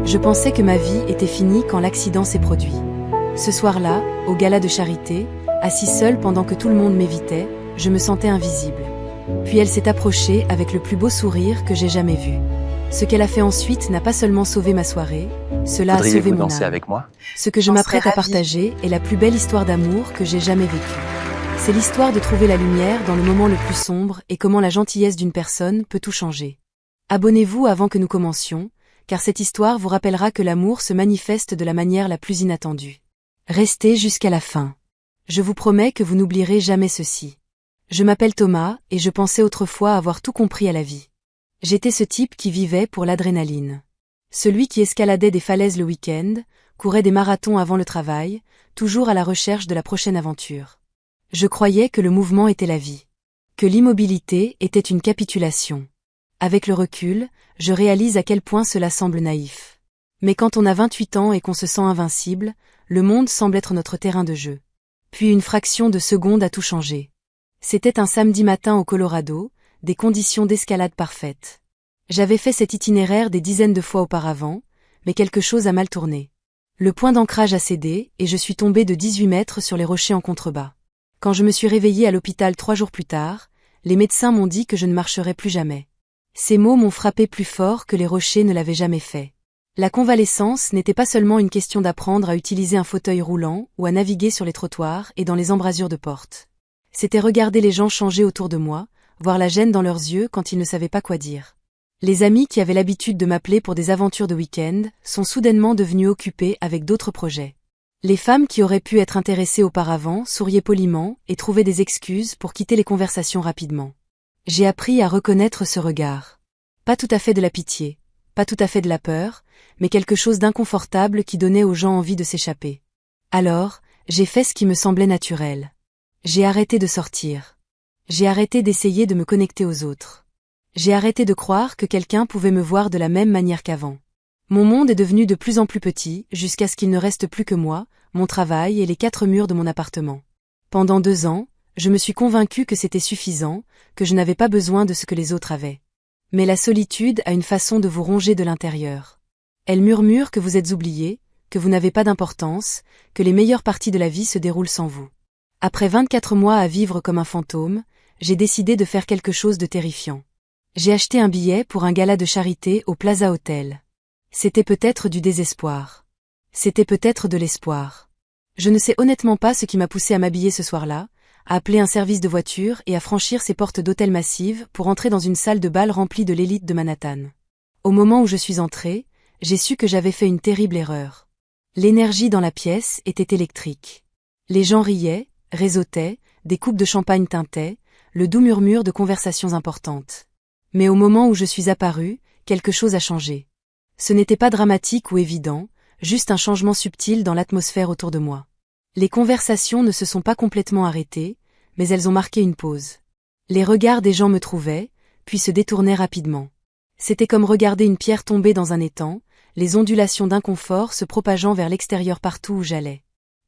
Je pensais que ma vie était finie quand l'accident s'est produit. Ce soir-là, au gala de charité, assis seule pendant que tout le monde m'évitait, je me sentais invisible. Puis elle s'est approchée avec le plus beau sourire que j'ai jamais vu. Ce qu'elle a fait ensuite n'a pas seulement sauvé ma soirée, cela a sauvé mon âme. Avec moi? Ce que je m'apprête à partager est la plus belle histoire d'amour que j'ai jamais vécue. C'est l'histoire de trouver la lumière dans le moment le plus sombre et comment la gentillesse d'une personne peut tout changer. Abonnez-vous avant que nous commencions, car cette histoire vous rappellera que l'amour se manifeste de la manière la plus inattendue. Restez jusqu'à la fin. Je vous promets que vous n'oublierez jamais ceci. Je m'appelle Thomas et je pensais autrefois avoir tout compris à la vie. J'étais ce type qui vivait pour l'adrénaline. Celui qui escaladait des falaises le week-end, courait des marathons avant le travail, toujours à la recherche de la prochaine aventure. Je croyais que le mouvement était la vie. Que l'immobilité était une capitulation. Avec le recul, je réalise à quel point cela semble naïf. Mais quand on a 28 ans et qu'on se sent invincible, le monde semble être notre terrain de jeu. Puis une fraction de seconde a tout changé. C'était un samedi matin au Colorado, des conditions d'escalade parfaites. J'avais fait cet itinéraire des dizaines de fois auparavant, mais quelque chose a mal tourné. Le point d'ancrage a cédé et je suis tombé de 18 mètres sur les rochers en contrebas. Quand je me suis réveillé à l'hôpital 3 jours plus tard, les médecins m'ont dit que je ne marcherais plus jamais. Ces mots m'ont frappé plus fort que les rochers ne l'avaient jamais fait. La convalescence n'était pas seulement une question d'apprendre à utiliser un fauteuil roulant ou à naviguer sur les trottoirs et dans les embrasures de portes. C'était regarder les gens changer autour de moi, voir la gêne dans leurs yeux quand ils ne savaient pas quoi dire. Les amis qui avaient l'habitude de m'appeler pour des aventures de week-end sont soudainement devenus occupés avec d'autres projets. Les femmes qui auraient pu être intéressées auparavant souriaient poliment et trouvaient des excuses pour quitter les conversations rapidement. J'ai appris à reconnaître ce regard. Pas tout à fait de la pitié, pas tout à fait de la peur, mais quelque chose d'inconfortable qui donnait aux gens envie de s'échapper. Alors, j'ai fait ce qui me semblait naturel. J'ai arrêté de sortir. J'ai arrêté d'essayer de me connecter aux autres. J'ai arrêté de croire que quelqu'un pouvait me voir de la même manière qu'avant. Mon monde est devenu de plus en plus petit, jusqu'à ce qu'il ne reste plus que moi, mon travail et les 4 murs de mon appartement. Pendant 2 ans, je me suis convaincue que c'était suffisant, que je n'avais pas besoin de ce que les autres avaient. Mais la solitude a une façon de vous ronger de l'intérieur. Elle murmure que vous êtes oublié, que vous n'avez pas d'importance, que les meilleures parties de la vie se déroulent sans vous. Après 24 mois à vivre comme un fantôme, j'ai décidé de faire quelque chose de terrifiant. J'ai acheté un billet pour un gala de charité au Plaza Hotel. C'était peut-être du désespoir. C'était peut-être de l'espoir. Je ne sais honnêtement pas ce qui m'a poussé à m'habiller ce soir-là, à appeler un service de voiture et à franchir ces portes d'hôtel massives pour entrer dans une salle de bal remplie de l'élite de Manhattan. Au moment où je suis entrée, j'ai su que j'avais fait une terrible erreur. L'énergie dans la pièce était électrique. Les gens riaient, réseautaient, des coupes de champagne tintaient, le doux murmure de conversations importantes. Mais au moment où je suis apparue, quelque chose a changé. Ce n'était pas dramatique ou évident, juste un changement subtil dans l'atmosphère autour de moi. Les conversations ne se sont pas complètement arrêtées, mais elles ont marqué une pause. Les regards des gens me trouvaient, puis se détournaient rapidement. C'était comme regarder une pierre tomber dans un étang, les ondulations d'inconfort se propageant vers l'extérieur partout où j'allais.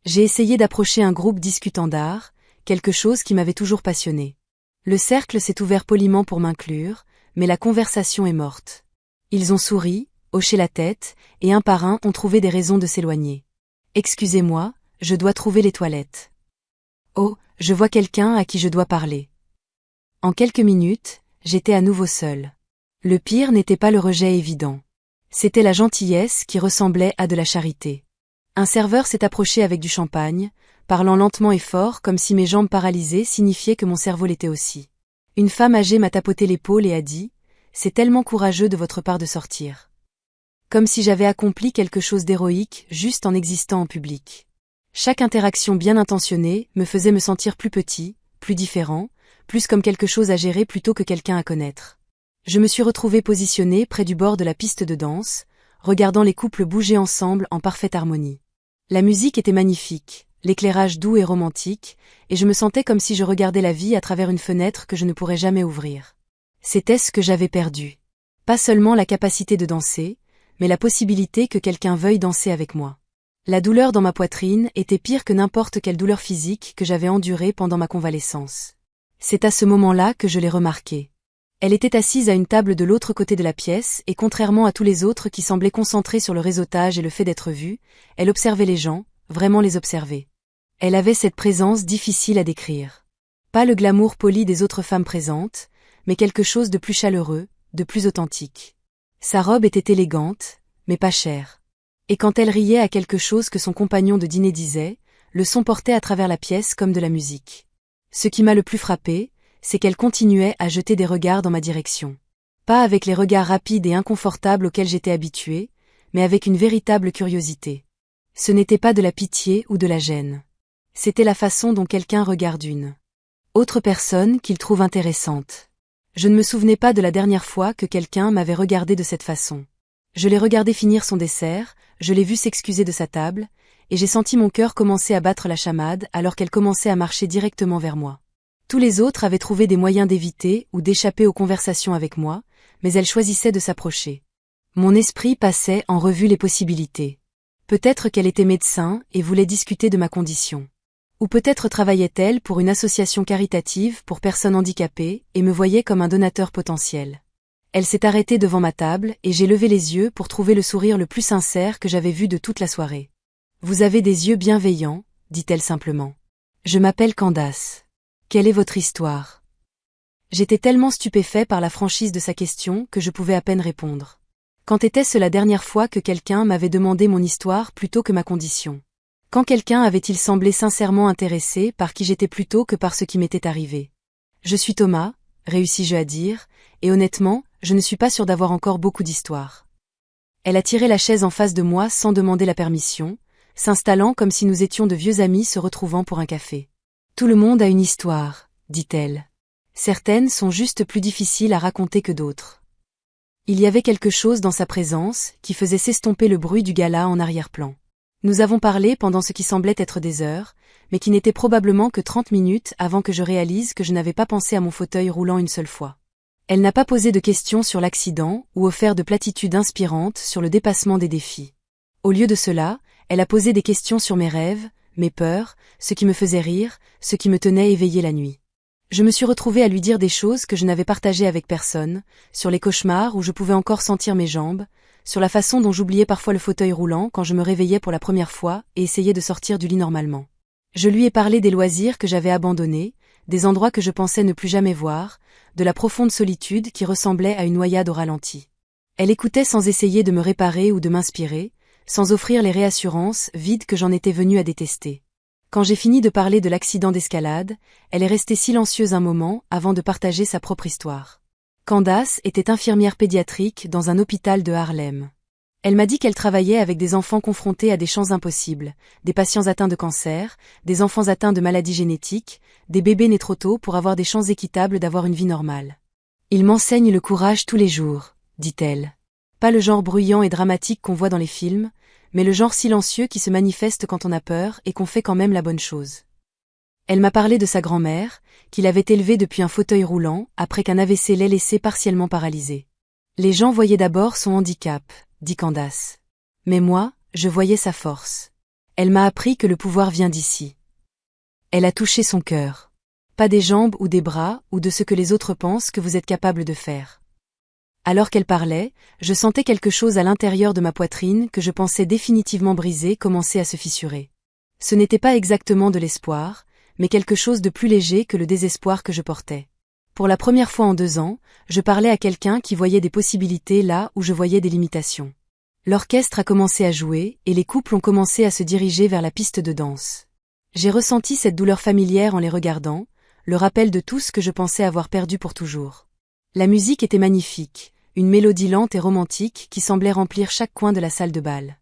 J'ai essayé d'approcher un groupe discutant d'art, quelque chose qui m'avait toujours passionné. Le cercle s'est ouvert poliment pour m'inclure, mais la conversation est morte. Ils ont souri, hoché la tête, et un par un ont trouvé des raisons de s'éloigner. Excusez-moi, je dois trouver les toilettes. Oh, je vois quelqu'un à qui je dois parler. En quelques minutes, j'étais à nouveau seule. Le pire n'était pas le rejet évident. C'était la gentillesse qui ressemblait à de la charité. Un serveur s'est approché avec du champagne, parlant lentement et fort comme si mes jambes paralysées signifiaient que mon cerveau l'était aussi. Une femme âgée m'a tapoté l'épaule et a dit « C'est tellement courageux de votre part de sortir. » Comme si j'avais accompli quelque chose d'héroïque juste en existant en public. Chaque interaction bien intentionnée me faisait me sentir plus petit, plus différent, plus comme quelque chose à gérer plutôt que quelqu'un à connaître. Je me suis retrouvée positionnée près du bord de la piste de danse, regardant les couples bouger ensemble en parfaite harmonie. La musique était magnifique, l'éclairage doux et romantique, et je me sentais comme si je regardais la vie à travers une fenêtre que je ne pourrais jamais ouvrir. C'était ce que j'avais perdu. Pas seulement la capacité de danser, mais la possibilité que quelqu'un veuille danser avec moi. La douleur dans ma poitrine était pire que n'importe quelle douleur physique que j'avais endurée pendant ma convalescence. C'est à ce moment-là que je l'ai remarqué. Elle était assise à une table de l'autre côté de la pièce et contrairement à tous les autres qui semblaient concentrés sur le réseautage et le fait d'être vue, elle observait les gens, vraiment les observer. Elle avait cette présence difficile à décrire. Pas le glamour poli des autres femmes présentes, mais quelque chose de plus chaleureux, de plus authentique. Sa robe était élégante, mais pas chère. Et quand elle riait à quelque chose que son compagnon de dîner disait, le son portait à travers la pièce comme de la musique. Ce qui m'a le plus frappé, c'est qu'elle continuait à jeter des regards dans ma direction. Pas avec les regards rapides et inconfortables auxquels j'étais habituée, mais avec une véritable curiosité. Ce n'était pas de la pitié ou de la gêne. C'était la façon dont quelqu'un regarde une autre personne qu'il trouve intéressante. Je ne me souvenais pas de la dernière fois que quelqu'un m'avait regardé de cette façon. Je l'ai regardé finir son dessert, je l'ai vu s'excuser de sa table, et j'ai senti mon cœur commencer à battre la chamade alors qu'elle commençait à marcher directement vers moi. Tous les autres avaient trouvé des moyens d'éviter ou d'échapper aux conversations avec moi, mais elle choisissait de s'approcher. Mon esprit passait en revue les possibilités. Peut-être qu'elle était médecin et voulait discuter de ma condition. Ou peut-être travaillait-elle pour une association caritative pour personnes handicapées et me voyait comme un donateur potentiel. Elle s'est arrêtée devant ma table et j'ai levé les yeux pour trouver le sourire le plus sincère que j'avais vu de toute la soirée. « Vous avez des yeux bienveillants », dit-elle simplement. « Je m'appelle Candace. Quelle est votre histoire ?» J'étais tellement stupéfait par la franchise de sa question que je pouvais à peine répondre. Quand était-ce la dernière fois que quelqu'un m'avait demandé mon histoire plutôt que ma condition ? Quand quelqu'un avait-il semblé sincèrement intéressé par qui j'étais plutôt que par ce qui m'était arrivé ? Je suis Thomas, réussis-je à dire, et honnêtement, je ne suis pas sûr d'avoir encore beaucoup d'histoires. Elle a tiré la chaise en face de moi sans demander la permission, s'installant comme si nous étions de vieux amis se retrouvant pour un café. Tout le monde a une histoire, dit-elle. Certaines sont juste plus difficiles à raconter que d'autres. Il y avait quelque chose dans sa présence qui faisait s'estomper le bruit du gala en arrière-plan. Nous avons parlé pendant ce qui semblait être des heures, mais qui n'était probablement que 30 minutes avant que je réalise que je n'avais pas pensé à mon fauteuil roulant une seule fois. Elle n'a pas posé de questions sur l'accident ou offert de platitudes inspirantes sur le dépassement des défis. Au lieu de cela, elle a posé des questions sur mes rêves, mes peurs, ce qui me faisait rire, ce qui me tenait éveillée la nuit. Je me suis retrouvée à lui dire des choses que je n'avais partagées avec personne, sur les cauchemars où je pouvais encore sentir mes jambes, sur la façon dont j'oubliais parfois le fauteuil roulant quand je me réveillais pour la première fois et essayais de sortir du lit normalement. Je lui ai parlé des loisirs que j'avais abandonnés, des endroits que je pensais ne plus jamais voir, de la profonde solitude qui ressemblait à une noyade au ralenti. Elle écoutait sans essayer de me réparer ou de m'inspirer, sans offrir les réassurances vides que j'en étais venue à détester. Quand j'ai fini de parler de l'accident d'escalade, elle est restée silencieuse un moment avant de partager sa propre histoire. Candace était infirmière pédiatrique dans un hôpital de Harlem. Elle m'a dit qu'elle travaillait avec des enfants confrontés à des champs impossibles, des patients atteints de cancer, des enfants atteints de maladies génétiques, des bébés nés trop tôt pour avoir des chances équitables d'avoir une vie normale. Ils m'enseignent le courage tous les jours, dit-elle. Pas le genre bruyant et dramatique qu'on voit dans les films, mais le genre silencieux qui se manifeste quand on a peur et qu'on fait quand même la bonne chose. Elle m'a parlé de sa grand-mère, qu'il avait élevée depuis un fauteuil roulant après qu'un AVC l'ait laissée partiellement paralysée. Les gens voyaient d'abord son handicap, dit Candace. Mais moi, je voyais sa force. Elle m'a appris que le pouvoir vient d'ici. Elle a touché son cœur. Pas des jambes ou des bras ou de ce que les autres pensent que vous êtes capable de faire. Alors qu'elle parlait, je sentais quelque chose à l'intérieur de ma poitrine que je pensais définitivement brisé commencer à se fissurer. Ce n'était pas exactement de l'espoir, mais quelque chose de plus léger que le désespoir que je portais. Pour la première fois en 2 ans, je parlais à quelqu'un qui voyait des possibilités là où je voyais des limitations. L'orchestre a commencé à jouer et les couples ont commencé à se diriger vers la piste de danse. J'ai ressenti cette douleur familière en les regardant, le rappel de tout ce que je pensais avoir perdu pour toujours. La musique était magnifique, une mélodie lente et romantique qui semblait remplir chaque coin de la salle de bal.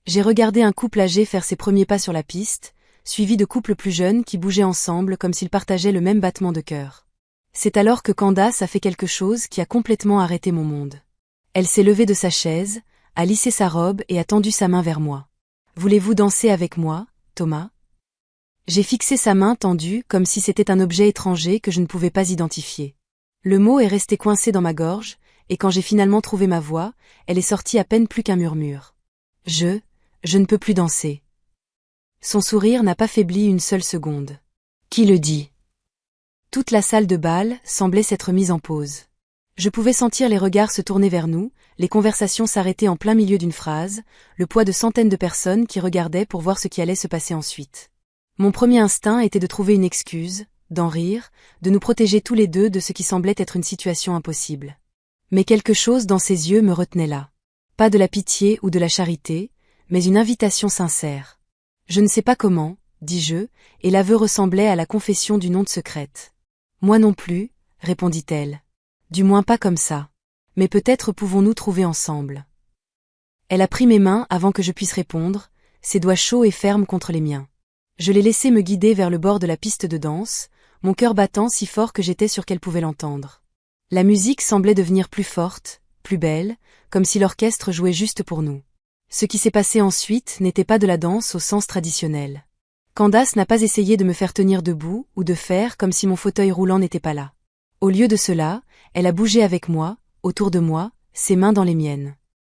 J'ai regardé un couple âgé faire ses premiers pas sur la piste, suivi de couples plus jeunes qui bougeaient ensemble comme s'ils partageaient le même battement de cœur. C'est alors que Candace a fait quelque chose qui a complètement arrêté mon monde. Elle s'est levée de sa chaise, a lissé sa robe et a tendu sa main vers moi. « Voulez-vous danser avec moi, Thomas ?» J'ai fixé sa main tendue comme si c'était un objet étranger que je ne pouvais pas identifier. Le mot est resté coincé dans ma gorge, et quand j'ai finalement trouvé ma voix, elle est sortie à peine plus qu'un murmure. Je ne peux plus danser. Son sourire n'a pas faibli une seule seconde. Qui le dit ? Toute la salle de bal semblait s'être mise en pause. Je pouvais sentir les regards se tourner vers nous, les conversations s'arrêter en plein milieu d'une phrase, le poids de centaines de personnes qui regardaient pour voir ce qui allait se passer ensuite. Mon premier instinct était de trouver une excuse, d'en rire, de nous protéger tous les deux de ce qui semblait être une situation impossible. Mais quelque chose dans ses yeux me retenait là. Pas de la pitié ou de la charité, mais une invitation sincère. Je ne sais pas comment, dis-je, et l'aveu ressemblait à la confession d'une honte secrète. Moi non plus, répondit-elle. Du moins pas comme ça. Mais peut-être pouvons-nous trouver ensemble. Elle a pris mes mains avant que je puisse répondre, ses doigts chauds et fermes contre les miens. Je l'ai laissé me guider vers le bord de la piste de danse, mon cœur battant si fort que j'étais sûre qu'elle pouvait l'entendre. La musique semblait devenir plus forte, plus belle, comme si l'orchestre jouait juste pour nous. Ce qui s'est passé ensuite n'était pas de la danse au sens traditionnel. Candace n'a pas essayé de me faire tenir debout ou de faire comme si mon fauteuil roulant n'était pas là. Au lieu de cela, elle a bougé avec moi, autour de moi, ses mains dans les miennes.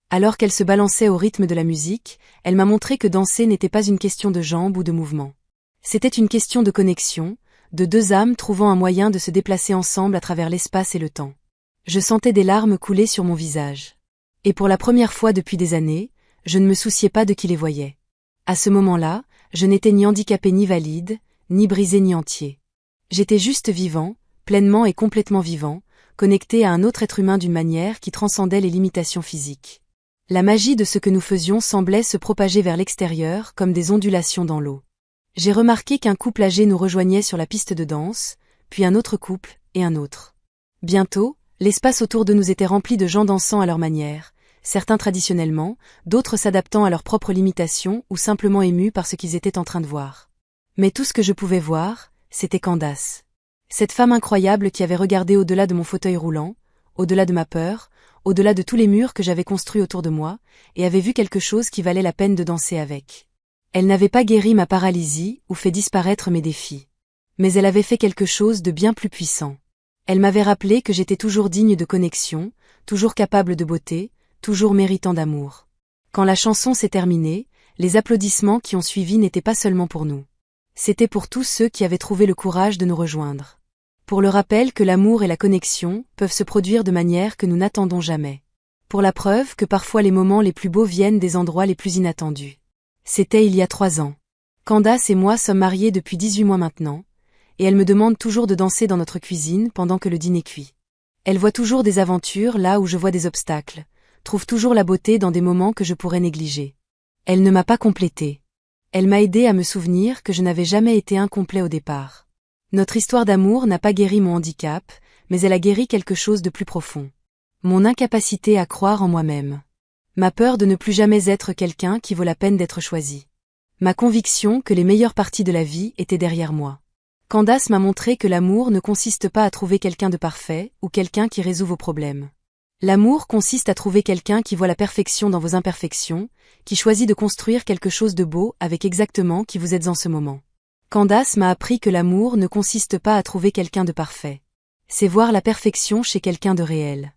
Alors qu'elle se balançait au rythme de la musique, elle m'a montré que danser n'était pas une question de jambes ou de mouvements. C'était une question de connexion, de deux âmes trouvant un moyen de se déplacer ensemble à travers l'espace et le temps. Je sentais des larmes couler sur mon visage. Et pour la première fois depuis des années, je ne me souciais pas de qui les voyait. À ce moment-là, je n'étais ni handicapé ni valide, ni brisé ni entier. J'étais juste vivant, pleinement et complètement vivant, connecté à un autre être humain d'une manière qui transcendait les limitations physiques. La magie de ce que nous faisions semblait se propager vers l'extérieur comme des ondulations dans l'eau. J'ai remarqué qu'un couple âgé nous rejoignait sur la piste de danse, puis un autre couple, et un autre. Bientôt, l'espace autour de nous était rempli de gens dansant à leur manière, certains traditionnellement, d'autres s'adaptant à leurs propres limitations ou simplement émus par ce qu'ils étaient en train de voir. Mais tout ce que je pouvais voir, c'était Candace. Cette femme incroyable qui avait regardé au-delà de mon fauteuil roulant, au-delà de ma peur, au-delà de tous les murs que j'avais construits autour de moi, et avait vu quelque chose qui valait la peine de danser avec. Elle n'avait pas guéri ma paralysie ou fait disparaître mes défis. Mais elle avait fait quelque chose de bien plus puissant. Elle m'avait rappelé que j'étais toujours digne de connexion, toujours capable de beauté, toujours méritant d'amour. Quand la chanson s'est terminée, les applaudissements qui ont suivi n'étaient pas seulement pour nous. C'était pour tous ceux qui avaient trouvé le courage de nous rejoindre. Pour le rappel que l'amour et la connexion peuvent se produire de manière que nous n'attendons jamais. Pour la preuve que parfois les moments les plus beaux viennent des endroits les plus inattendus. C'était il y a 3 ans. Candace et moi sommes mariés depuis 18 mois maintenant, et elle me demande toujours de danser dans notre cuisine pendant que le dîner cuit. Elle voit toujours des aventures là où je vois des obstacles, trouve toujours la beauté dans des moments que je pourrais négliger. Elle ne m'a pas complété. Elle m'a aidé à me souvenir que je n'avais jamais été incomplet au départ. Notre histoire d'amour n'a pas guéri mon handicap, mais elle a guéri quelque chose de plus profond. Mon incapacité à croire en moi-même. Ma peur de ne plus jamais être quelqu'un qui vaut la peine d'être choisi. Ma conviction que les meilleures parties de la vie étaient derrière moi. Candace m'a montré que l'amour ne consiste pas à trouver quelqu'un de parfait ou quelqu'un qui résout vos problèmes. L'amour consiste à trouver quelqu'un qui voit la perfection dans vos imperfections, qui choisit de construire quelque chose de beau avec exactement qui vous êtes en ce moment. Candace m'a appris que l'amour ne consiste pas à trouver quelqu'un de parfait. C'est voir la perfection chez quelqu'un de réel.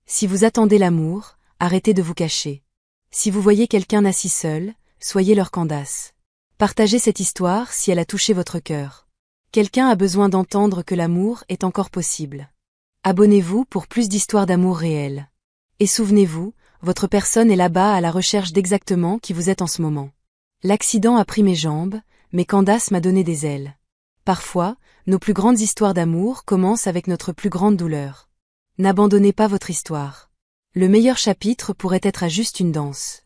Si vous attendez l'amour, arrêtez de vous cacher. Si vous voyez quelqu'un assis seul, soyez leur Candace. Partagez cette histoire si elle a touché votre cœur. Quelqu'un a besoin d'entendre que l'amour est encore possible. Abonnez-vous pour plus d'histoires d'amour réelles. Et souvenez-vous, votre personne est là-bas à la recherche d'exactement qui vous êtes en ce moment. L'accident a pris mes jambes, mais Candace m'a donné des ailes. Parfois, nos plus grandes histoires d'amour commencent avec notre plus grande douleur. N'abandonnez pas votre histoire. Le meilleur chapitre pourrait être à juste une danse.